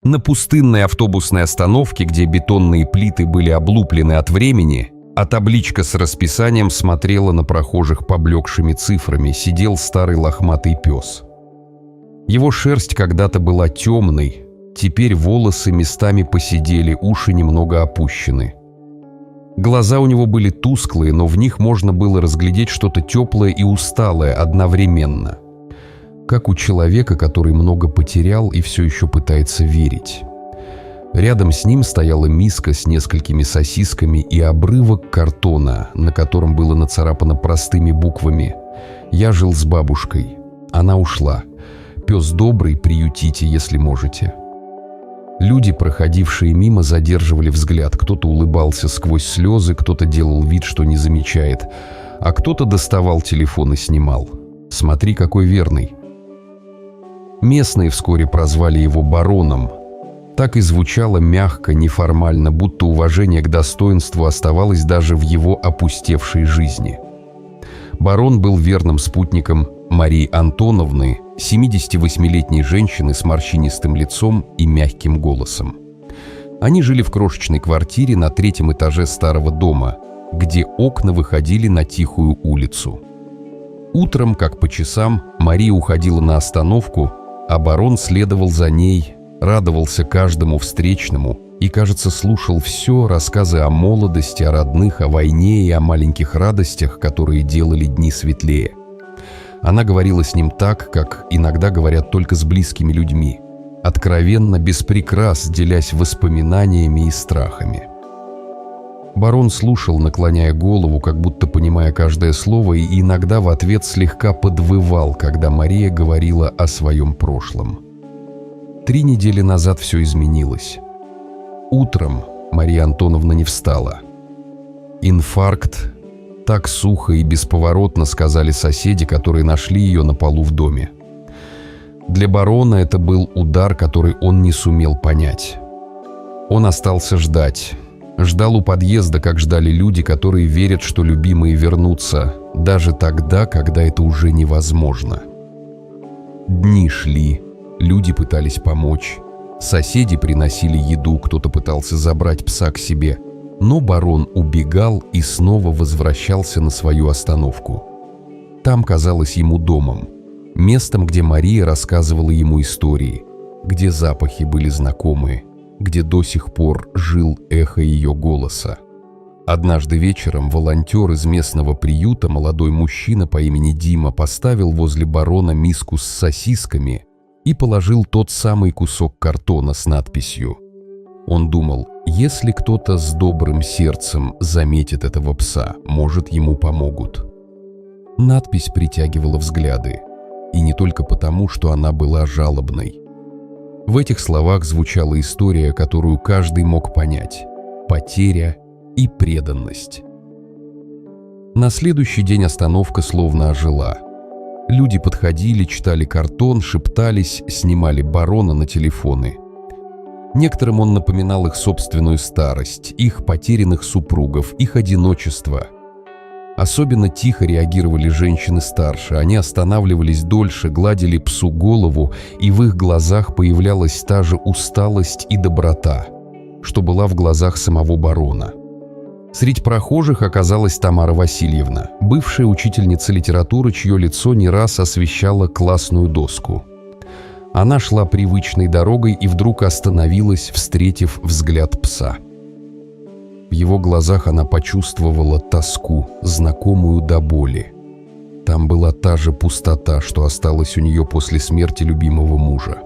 На пустынной автобусной остановке, где бетонные плиты были облуплены от времени, а табличка с расписанием смотрела на прохожих поблекшими цифрами, сидел старый лохматый пес. Его шерсть когда-то была темной, теперь волосы местами поседели, уши немного опущены. Глаза у него были тусклые, но в них можно было разглядеть что-то теплое и усталое одновременно. Как у человека, который много потерял и все еще пытается верить. Рядом с ним стояла миска с несколькими сосисками и обрывок картона, на котором было нацарапано простыми буквами: «Я жил с бабушкой. Она ушла. Пес добрый, приютите, если можете». Люди, проходившие мимо, задерживали взгляд. Кто-то улыбался сквозь слезы, кто-то делал вид, что не замечает, а кто-то доставал телефон и снимал. «Смотри, какой верный». Местные вскоре прозвали его бароном. Так и звучало мягко, неформально, будто уважение к достоинству оставалось даже в его опустевшей жизни. Барон был верным спутником Марии Антоновны, 78-летней женщины с морщинистым лицом и мягким голосом. Они жили в крошечной квартире на 3-м этаже старого дома, где окна выходили на тихую улицу. Утром, как по часам, Мария уходила на остановку, а барон следовал за ней, радовался каждому встречному и, кажется, слушал все рассказы о молодости, о родных, о войне и о маленьких радостях, которые делали дни светлее. Она говорила с ним так, как иногда говорят только с близкими людьми, откровенно, без прикрас, делясь воспоминаниями и страхами. Барон слушал, наклоняя голову, как будто понимая каждое слово, и иногда в ответ слегка подвывал, когда Мария говорила о своем прошлом. 3 недели назад все изменилось. Утром Мария Антоновна не встала. Инфаркт. Так сухо и бесповоротно сказали соседи, которые нашли ее на полу в доме. Для барона это был удар, который он не сумел понять. Он остался ждать. Ждал у подъезда, как ждали люди, которые верят, что любимые вернутся, даже тогда, когда это уже невозможно. Дни шли, люди пытались помочь. Соседи приносили еду, кто-то пытался забрать пса к себе. Но барон убегал и снова возвращался на свою остановку. Там казалось ему домом, местом, где Мария рассказывала ему истории, где запахи были знакомые, где до сих пор жил эхо ее голоса. Однажды вечером волонтер из местного приюта, молодой мужчина по имени Дима, поставил возле барона миску с сосисками и положил тот самый кусок картона с надписью. Он думал, если кто-то с добрым сердцем заметит этого пса, может, ему помогут. Надпись притягивала взгляды, и не только потому, что она была жалобной. В этих словах звучала история, которую каждый мог понять: потеря и преданность. На следующий день остановка словно ожила. Люди подходили, читали картон, шептались, снимали барона на телефоны. Некоторым он напоминал их собственную старость, их потерянных супругов, их одиночество. Особенно тихо реагировали женщины старше, они останавливались дольше, гладили псу голову, и в их глазах появлялась та же усталость и доброта, что была в глазах самого барона. Среди прохожих оказалась Тамара Васильевна, бывшая учительница литературы, чье лицо не раз освещало классную доску. Она шла привычной дорогой и вдруг остановилась, встретив взгляд пса. В его глазах она почувствовала тоску, знакомую до боли. Там была та же пустота, что осталась у нее после смерти любимого мужа.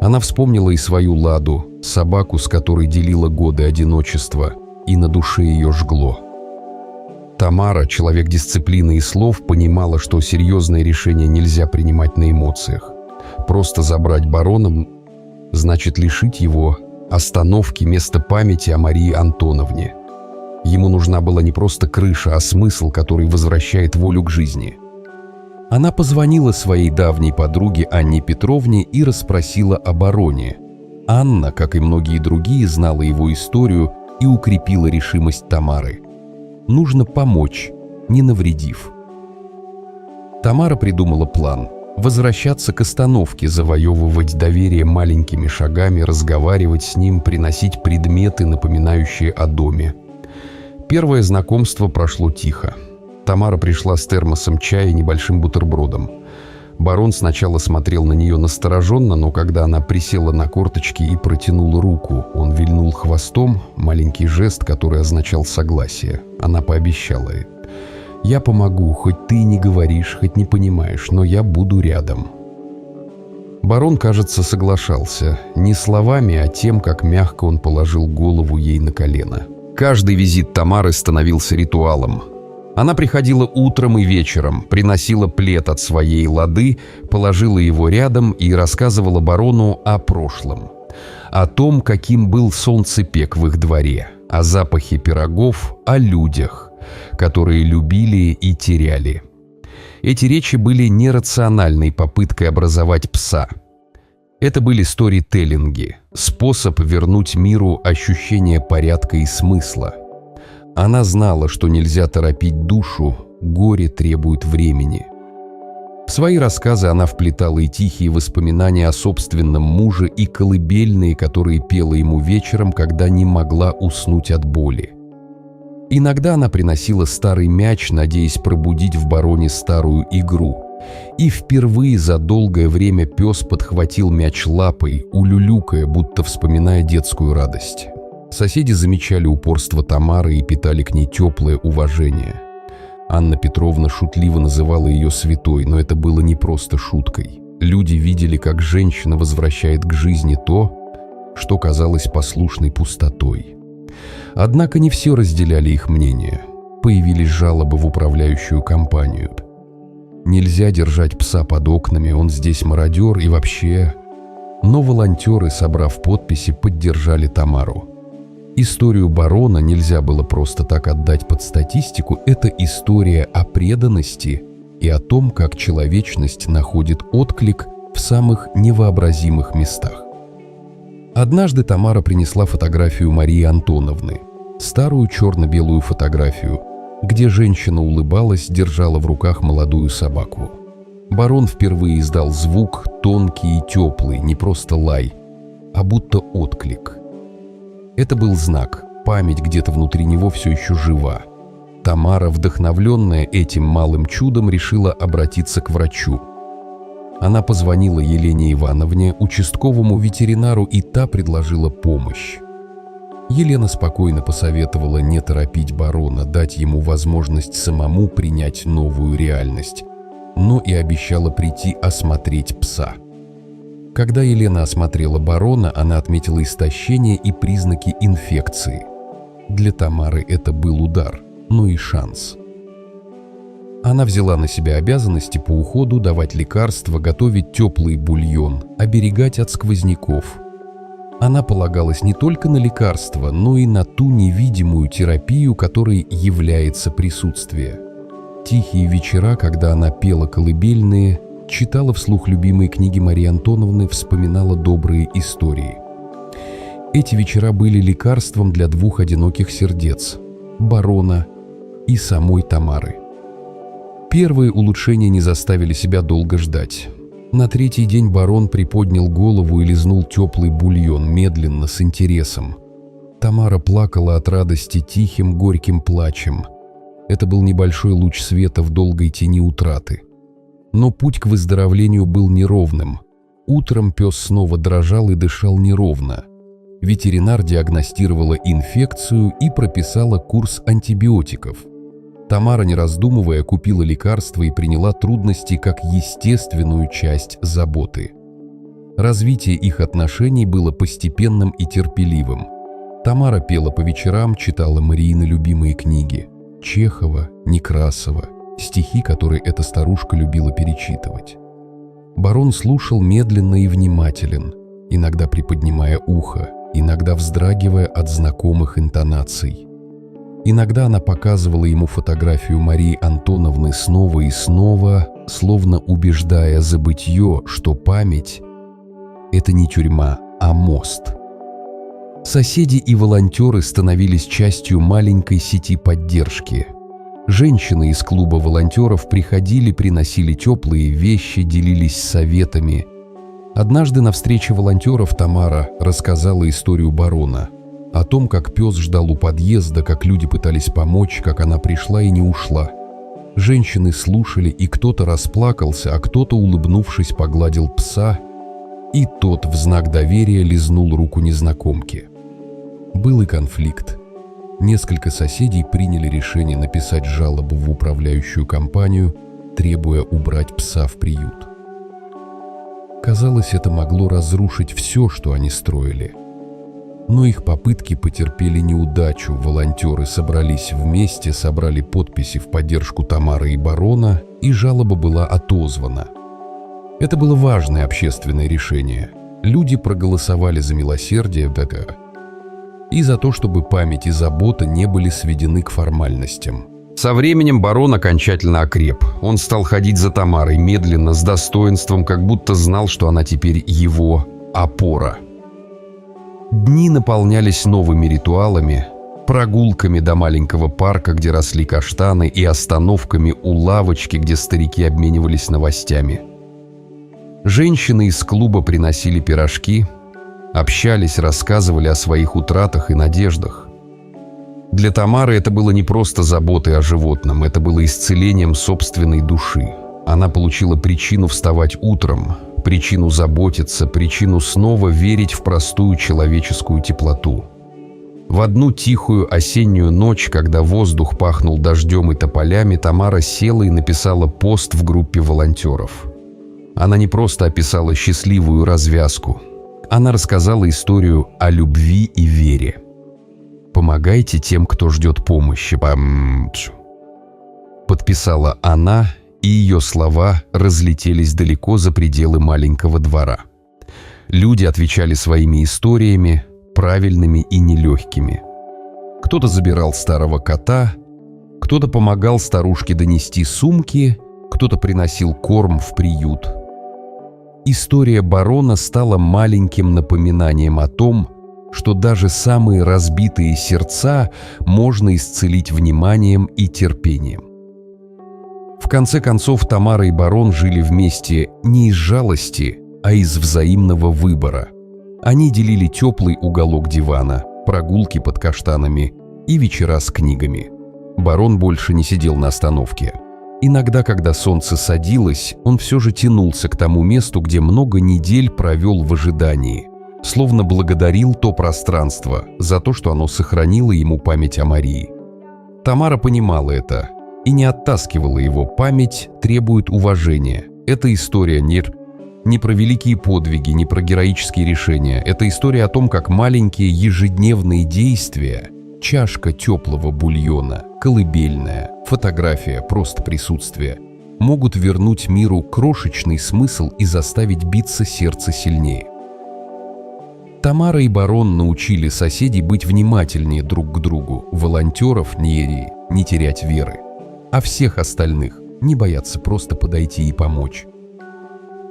Она вспомнила и свою Ладу, собаку, с которой делила годы одиночества, и на душе ее жгло. Тамара, человек дисциплины и слов, понимала, что серьезные решения нельзя принимать на эмоциях. Просто забрать барона значит лишить его остановки, места памяти о Марии Антоновне. Ему нужна была не просто крыша, а смысл, который возвращает волю к жизни. Она позвонила своей давней подруге Анне Петровне и расспросила о бароне. Анна, как и многие другие, знала его историю и укрепила решимость Тамары. Нужно помочь, не навредив. Тамара придумала план. Возвращаться к остановке, завоевывать доверие маленькими шагами, разговаривать с ним, приносить предметы, напоминающие о доме. Первое знакомство прошло тихо. Тамара пришла с термосом чая и небольшим бутербродом. Барон сначала смотрел на нее настороженно, но когда она присела на корточки и протянула руку, он вильнул хвостом, маленький жест, который означал согласие. Она пообещала ей: «Я помогу, хоть ты не говоришь, хоть не понимаешь, но я буду рядом». Барон, кажется, соглашался. Не словами, а тем, как мягко он положил голову ей на колено. Каждый визит Тамары становился ритуалом. Она приходила утром и вечером, приносила плед от своей лады, положила его рядом и рассказывала барону о прошлом. О том, каким был солнцепек в их дворе, о запахе пирогов, о людях, которые любили и теряли. Эти речи были нерациональной попыткой образовать пса. Это были сторителлинги, способ вернуть миру ощущение порядка и смысла. Она знала, что нельзя торопить душу, горе требует времени. В свои рассказы она вплетала и тихие воспоминания о собственном муже, и колыбельные, которые пела ему вечером, когда не могла уснуть от боли. Иногда она приносила старый мяч, надеясь пробудить в бароне старую игру. И впервые за долгое время пес подхватил мяч лапой, улюлюкая, будто вспоминая детскую радость. Соседи замечали упорство Тамары и питали к ней теплое уважение. Анна Петровна шутливо называла ее святой, но это было не просто шуткой. Люди видели, как женщина возвращает к жизни то, что казалось послушной пустотой. Однако не все разделяли их мнение. Появились жалобы в управляющую компанию. Нельзя держать пса под окнами, он здесь мародер и вообще... Но волонтеры, собрав подписи, поддержали Тамару. Историю барона нельзя было просто так отдать под статистику. Это история о преданности и о том, как человечность находит отклик в самых невообразимых местах. Однажды Тамара принесла фотографию Марии Антоновны, старую черно-белую фотографию, где женщина улыбалась, держала в руках молодую собаку. Барон впервые издал звук, тонкий и теплый, не просто лай, а будто отклик. Это был знак, память где-то внутри него все еще жива. Тамара, вдохновленная этим малым чудом, решила обратиться к врачу. Она позвонила Елене Ивановне, участковому ветеринару, и та предложила помощь. Елена спокойно посоветовала не торопить барона, дать ему возможность самому принять новую реальность, но и обещала прийти осмотреть пса. Когда Елена осмотрела барона, она отметила истощение и признаки инфекции. Для Тамары это был удар, но и шанс. Она взяла на себя обязанности по уходу, давать лекарства, готовить теплый бульон, оберегать от сквозняков. Она полагалась не только на лекарства, но и на ту невидимую терапию, которой является присутствие. Тихие вечера, когда она пела колыбельные, читала вслух любимые книги Марии Антоновны, вспоминала добрые истории. Эти вечера были лекарством для двух одиноких сердец – барона и самой Тамары. Первые улучшения не заставили себя долго ждать. На третий день барон приподнял голову и лизнул теплый бульон, медленно, с интересом. Тамара плакала от радости тихим, горьким плачем. Это был небольшой луч света в долгой тени утраты. Но путь к выздоровлению был неровным. Утром пес снова дрожал и дышал неровно. Ветеринар диагностировала инфекцию и прописала курс антибиотиков. Тамара, не раздумывая, купила лекарства и приняла трудности как естественную часть заботы. Развитие их отношений было постепенным и терпеливым. Тамара пела по вечерам, читала Марины любимые книги – Чехова, Некрасова, стихи, которые эта старушка любила перечитывать. Барон слушал медленно и внимателен, иногда приподнимая ухо, иногда вздрагивая от знакомых интонаций. Иногда она показывала ему фотографию Марии Антоновны снова и снова, словно убеждая забытье, что память – это не тюрьма, а мост. Соседи и волонтеры становились частью маленькой сети поддержки. Женщины из клуба волонтеров приходили, приносили теплые вещи, делились советами. Однажды на встрече волонтеров Тамара рассказала историю барона. О том, как пес ждал у подъезда, как люди пытались помочь, как она пришла и не ушла. Женщины слушали, и кто-то расплакался, а кто-то, улыбнувшись, погладил пса, и тот в знак доверия лизнул руку незнакомки. Был и конфликт. Несколько соседей приняли решение написать жалобу в управляющую компанию, требуя убрать пса в приют. Казалось, это могло разрушить все, что они строили. Но их попытки потерпели неудачу, волонтеры собрались вместе, собрали подписи в поддержку Тамары и барона, и жалоба была отозвана. Это было важное общественное решение. Люди проголосовали за милосердие и за то, чтобы память и забота не были сведены к формальностям. Со временем барон окончательно окреп. Он стал ходить за Тамарой медленно, с достоинством, как будто знал, что она теперь его опора. Дни наполнялись новыми ритуалами, прогулками до маленького парка, где росли каштаны, и остановками у лавочки, где старики обменивались новостями. Женщины из клуба приносили пирожки, общались, рассказывали о своих утратах и надеждах. Для Тамары это было не просто заботой о животном, это было исцелением собственной души. Она получила причину вставать утром, причину заботиться, причину снова верить в простую человеческую теплоту. В одну тихую осеннюю ночь, когда воздух пахнул дождем и тополями, Тамара села и написала пост в группе волонтеров. Она не просто описала счастливую развязку. Она рассказала историю о любви и вере. «Помогайте тем, кто ждет помощи», подписала она, и ее слова разлетелись далеко за пределы маленького двора. Люди отвечали своими историями, правильными и нелегкими. Кто-то забирал старого кота, кто-то помогал старушке донести сумки, кто-то приносил корм в приют. История барона стала маленьким напоминанием о том, что даже самые разбитые сердца можно исцелить вниманием и терпением. В конце концов, Тамара и барон жили вместе не из жалости, а из взаимного выбора. Они делили теплый уголок дивана, прогулки под каштанами и вечера с книгами. Барон больше не сидел на остановке. Иногда, когда солнце садилось, он все же тянулся к тому месту, где много недель провел в ожидании, словно благодарил то пространство за то, что оно сохранило ему память о Марии. Тамара понимала это и не оттаскивала его. Память требует уважения. Эта история не про великие подвиги, не про героические решения. Это история о том, как маленькие ежедневные действия, чашка теплого бульона, колыбельная, фотография, просто присутствие, могут вернуть миру крошечный смысл и заставить биться сердце сильнее. Тамара и барон научили соседей быть внимательнее друг к другу, волонтеров не терять веры, а всех остальных не бояться просто подойти и помочь.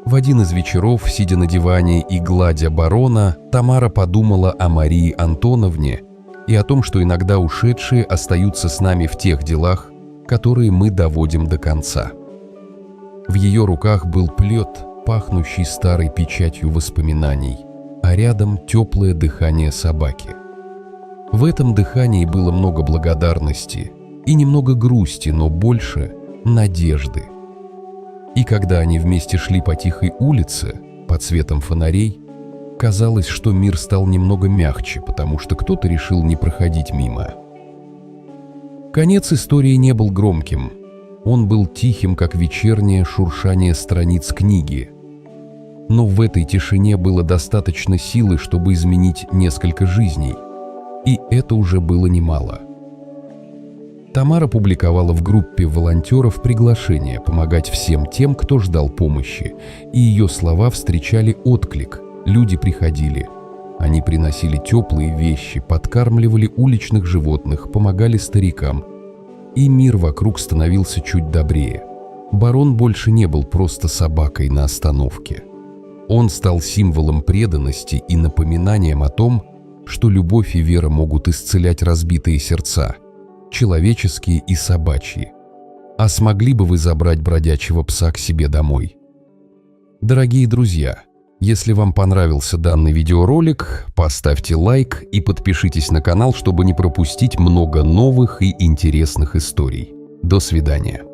В один из вечеров, сидя на диване и гладя барона, Тамара подумала о Марии Антоновне и о том, что иногда ушедшие остаются с нами в тех делах, которые мы доводим до конца. В ее руках был плед, пахнущий старой печатью воспоминаний, а рядом теплое дыхание собаки. В этом дыхании было много благодарности и немного грусти, но больше надежды. И когда они вместе шли по тихой улице, под светом фонарей, казалось, что мир стал немного мягче, потому что кто-то решил не проходить мимо. Конец истории не был громким. Он был тихим, как вечернее шуршание страниц книги. Но в этой тишине было достаточно силы, чтобы изменить несколько жизней. И это уже было немало. Тамара публиковала в группе волонтеров приглашение помогать всем тем, кто ждал помощи, и ее слова встречали отклик. Люди приходили. Они приносили теплые вещи, подкармливали уличных животных, помогали старикам. И мир вокруг становился чуть добрее. Барон больше не был просто собакой на остановке. Он стал символом преданности и напоминанием о том, что любовь и вера могут исцелять разбитые сердца. человеческие и собачьи. А смогли бы вы забрать бродячего пса к себе домой? Дорогие друзья, если вам понравился данный видеоролик, поставьте лайк и подпишитесь на канал, чтобы не пропустить много новых и интересных историй. До свидания.